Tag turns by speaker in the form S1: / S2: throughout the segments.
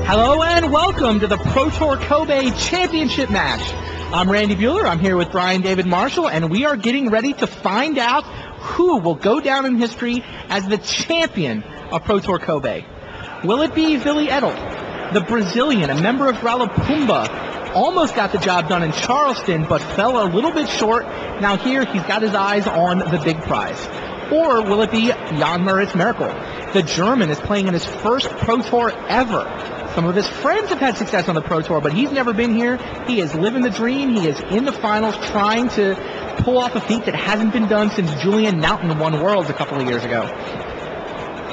S1: Hello and welcome to the Pro Tour Kobe Championship match. I'm Randy Bueller. I'm here with Brian David Marshall, and we are getting ready to find out who will go down in history as the champion of Pro Tour Kobe. Will it be Willy Edel, the Brazilian, a member of Rallapumba, almost got the job done in Charleston but fell a little bit short. Now here he's got his eyes on the big prize. Or will it be Jan Moritz Merkel? The German is playing in his first Pro Tour ever. Some of his friends have had success on the Pro Tour, but he's never been here. He is living the dream. He is in the finals trying to pull off a feat that hasn't been done since Julian Naughton won Worlds a couple of years ago.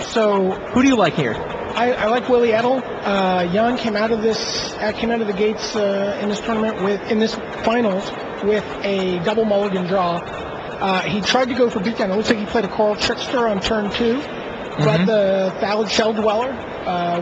S1: So, who do you like here?
S2: I like Willy Edel. Jan came out of the gates in this tournament in this finals with a double mulligan draw. He tried to go for beatdown. It looks like he played a Coral Trickster on turn 2, but the Thallid Shell Dweller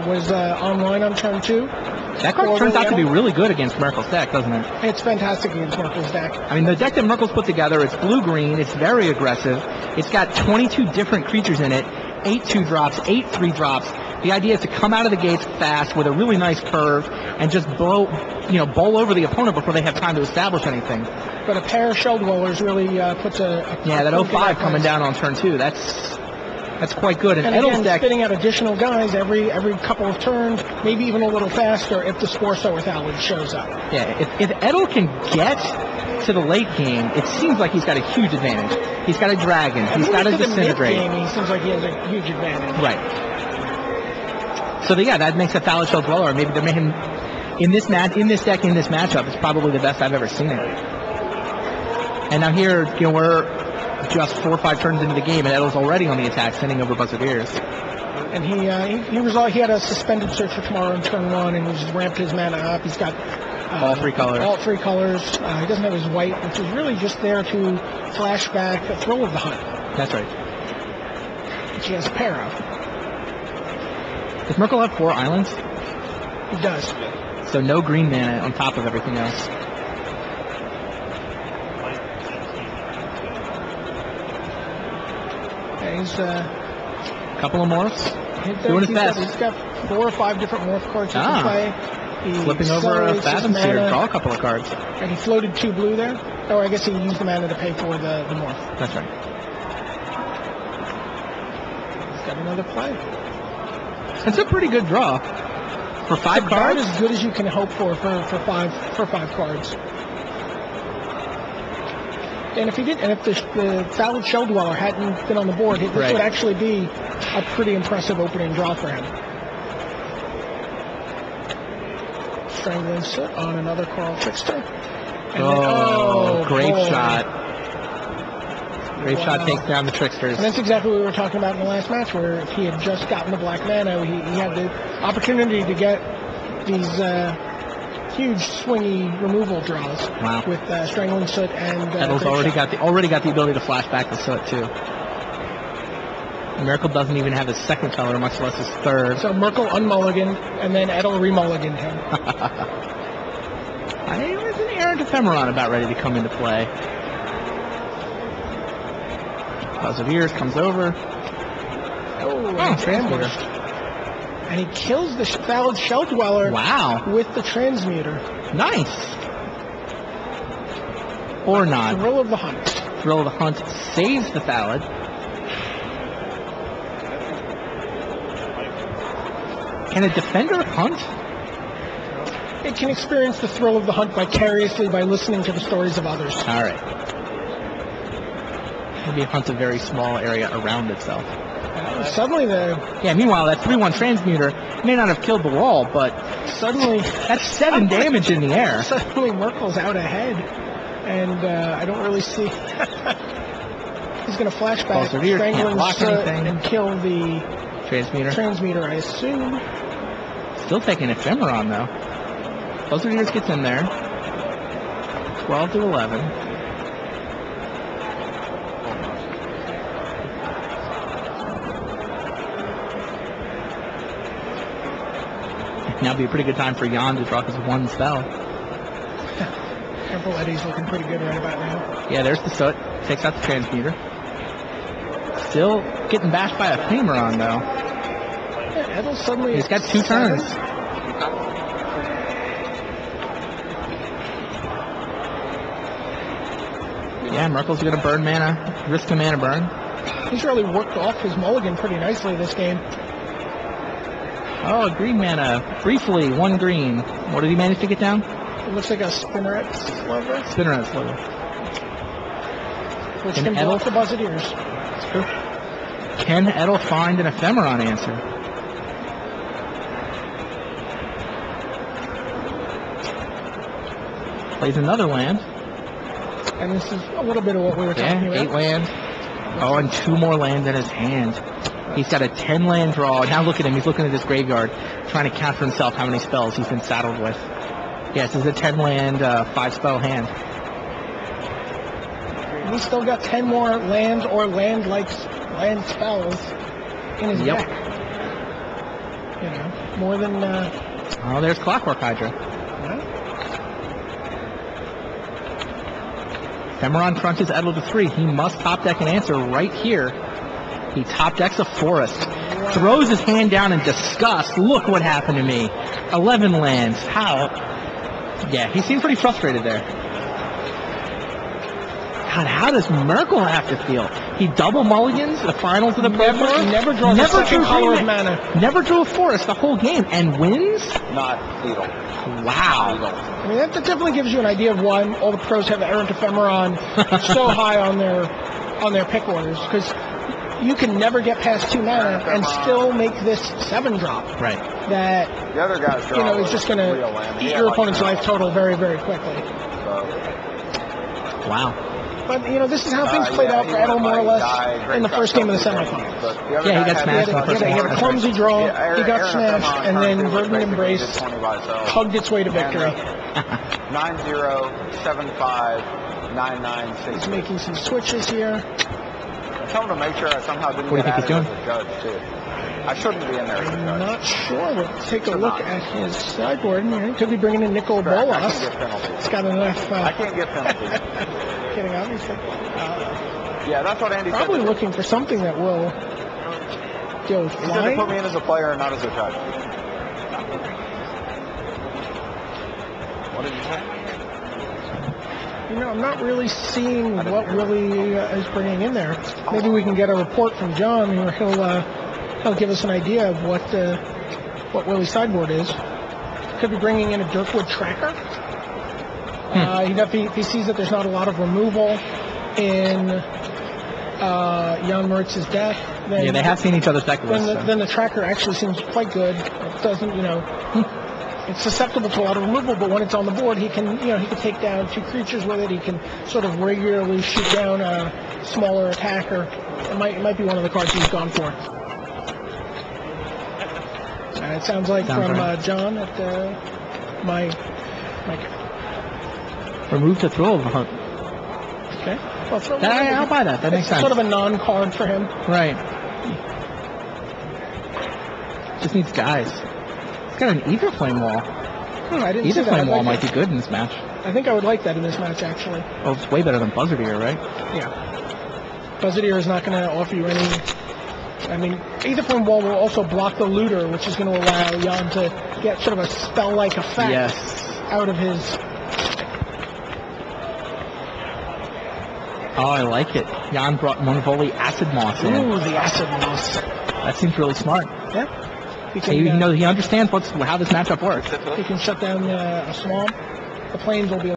S2: was online on turn 2.
S1: That card turns out to be really good against Merkel's deck, doesn't it?
S2: It's fantastic against Merkel's deck.
S1: I mean, the deck that Merkel's put together, it's blue-green, it's very aggressive. It's got 22 different creatures in it, 8 2-drops, 8 3-drops. The idea is to come out of the gates fast with a really nice curve and just bowl over the opponent before they have time to establish anything.
S2: But a pair of Shell Dwellers really puts
S1: that 05 coming down on turn 2. That's quite good.
S2: And
S1: Edel's
S2: again,
S1: deck,
S2: spitting out additional guys every couple of turns, maybe even a little faster if the Sporso or Thallid shows up.
S1: Yeah, if Edel can get to the late game, it seems like he's got a huge advantage. He's got a Dragon. He's got a Disintegrate.
S2: He seems like he has a huge advantage.
S1: Right. So that makes a Thallid Shell Dweller. Maybe they're making in this deck, in this matchup, it's probably the best I've ever seen it. And now here, we're just 4 or 5 turns into the game, and Edel's already on the attack, sending over Buzzaviers.
S2: And he had a suspended search for tomorrow in turn 1, and he just ramped his mana up. He's got
S1: all 3 colors.
S2: All 3 colors. He doesn't have his white, which is really just there to flash back the Thrill of the Hunt.
S1: That's right.
S2: Which he has a pair of.
S1: Does Merkel have 4 islands?
S2: He does.
S1: So no green mana on top of everything else.
S2: He's
S1: a couple of morphs. Doing his best.
S2: He's got 4 or 5 different morph cards he can play.
S1: Flipping over a Fathom Seer, draw a couple of cards.
S2: And he floated 2 blue there. Oh, I guess he used the mana to pay for the morph.
S1: That's right.
S2: He's got another play.
S1: That's a pretty good draw. For 5 cards?
S2: About as good as you can hope for 5 cards. And if the Thallid Shell Dweller hadn't been on the board, this would actually be a pretty impressive opening draw for him. Strangling Soot on another Coral Trickster. And
S1: Grape Shot. Grape Shot takes down the Tricksters.
S2: And that's exactly what we were talking about in the last match, where if he had just gotten the black mana, he had the opportunity to get these huge swingy removal draws with Strangling Soot and
S1: Edel's already got the ability to flash back the Soot too. Merkel doesn't even have his second color, much less his third.
S2: So Merkel unmulliganed, and then Edel remulliganed him.
S1: There's an Errant Ephemeron about ready to come into play. Buzzaviers comes over. Transmuter.
S2: And he kills the Thallid Shell Dweller with the Transmuter.
S1: Nice. Or not.
S2: Thrill of the Hunt.
S1: Thrill of the Hunt saves the Thallid. Can a defender hunt?
S2: It can experience the thrill of the hunt vicariously by listening to the stories of others.
S1: All right. Maybe it hunts a very small area around itself.
S2: Suddenly
S1: meanwhile, that 3/1 Transmuter may not have killed the wall, but
S2: suddenly
S1: that's 7 damage in the air.
S2: Suddenly Merkel's out ahead, and I don't really see... He's going to flash back, Strangling Soot, and kill the Transmuter, I assume.
S1: Still taking Ephemeron, though. Buzzaviers gets in there. 12 to 11. Now be a pretty good time for Jan to drop his 1 spell.
S2: Careful, Eddie's looking pretty good right about now.
S1: Yeah, there's the Soot. Takes out the Transmuter. Still getting bashed by Ephemeron, though.
S2: Yeah, Edel suddenly...
S1: He's got 2 turns. Yeah, Merkel's going to burn mana, risk a mana burn.
S2: He's really worked off his mulligan pretty nicely this game.
S1: Oh, green mana. Briefly, 1 green. What did he manage to get down?
S2: It looks like a Spinneret Sliver,
S1: Spinneret Sliver.
S2: which
S1: Can
S2: can block
S1: Edel-
S2: the Buzzadeers.
S1: Can Edel find an Ephemeron answer? Plays another land.
S2: And this is a little bit of what we were talking
S1: Yeah,
S2: about.
S1: 8 land. Oh, and 2 more lands in his hand. He's got a 10 land draw. Now look at him. He's looking at his graveyard, trying to count for himself how many spells he's been saddled with. Yes, this is a 10 land, 5 spell hand.
S2: He's still got 10 more lands or land spells in his
S1: Yep.
S2: deck. You know, more than.
S1: Oh, there's Clockwork Hydra. Ephemeron crunches Edel to 3. He must top deck an answer right here. He top decks a forest. Throws his hand down in disgust. Look what happened to me. 11 lands. How? Yeah, he seemed pretty frustrated there. God, how does Merkel have to feel? He double mulligans the finals of the Pro Tour.
S2: Never draws a second
S1: drew
S2: color of
S1: green
S2: mana.
S1: Never drew a forest the whole game and wins?
S3: Not lethal.
S1: Wow.
S2: I mean, that definitely gives you an idea of why all the pros have Errant Ephemeron so high on their pick orders, because you can never get past 2 mana and still make this 7 drop.
S1: Right.
S2: That
S3: The other guys draw
S2: is just going to
S3: real land.
S2: eat
S3: Yeah,
S2: your
S3: like
S2: opponent's
S3: that.
S2: life total very, very quickly.
S3: So,
S1: Wow.
S2: But this is how things played out for Edel more or less in the first game of the semifinals.
S1: Yeah, he got smashed in the first
S2: He
S1: game.
S2: had a clumsy draw, he got smashed, and then Verdant Embrace hugged its way to victory.
S3: 90759960.
S2: He's making some switches here.
S3: Tell him to make sure I somehow didn't
S1: What do you
S3: get
S1: think
S3: added
S1: he's
S3: as a judge too. I shouldn't be in there as a
S2: I'm
S3: judge.
S2: not sure. We'll take a look at his sideboard. He could be bringing in Nicol
S3: Correct. I
S2: Bolas.
S3: can't get penalties.
S2: He's got enough.
S3: I can't get penalties.
S2: Kidding, obviously.
S3: Yeah, that's what Andy said.
S2: Probably
S3: to do.
S2: looking for something that will deal with
S3: He said to put
S2: flying.
S3: me in as a player and not as a judge. What did you say?
S2: I'm not really seeing what Willie is bringing in there. Maybe we can get a report from John, or he'll give us an idea of what Willie's sideboard is. Could be bringing in a Dirkwood Tracker. If he sees that there's not a lot of removal in Jan Moritz's deck, then
S1: Yeah, they have seen each other's deck lists. so.
S2: then the Tracker actually seems quite good. It doesn't, it's susceptible to a lot of removal, but when it's on the board, he can take down 2 creatures with it. He can sort of regularly shoot down a smaller attacker. It might be one of the cards he's gone for. It sounds like from
S1: right.
S2: John at my.
S1: Remove to throw of the hunt.
S2: Okay. Well,
S1: I'll buy that. That makes sense.
S2: Sort of a non-card for him.
S1: Right. Just needs guys. He's got an Ether Flame Wall.
S2: I didn't see
S1: Ether
S2: that.
S1: Flame
S2: I'd
S1: Wall
S2: like
S1: might
S2: that.
S1: be good in this match.
S2: I think I would like that in this match, actually.
S1: Oh, it's way better than Buzzard Ear, right?
S2: Yeah. Buzzadeer is not going to offer you any. I mean, Ether Flame Wall will also block the Looter, which is going to allow Jan to get sort of a spell-like effect
S1: Yes.
S2: out of his.
S1: Oh, I like it. Jan brought Monvoli Acid Moss in.
S2: Ooh, the Acid Moss.
S1: That seems really smart.
S2: Yeah. He
S1: He,
S2: can,
S1: he understands how this matchup works.
S2: he can shut down a swamp. The planes will be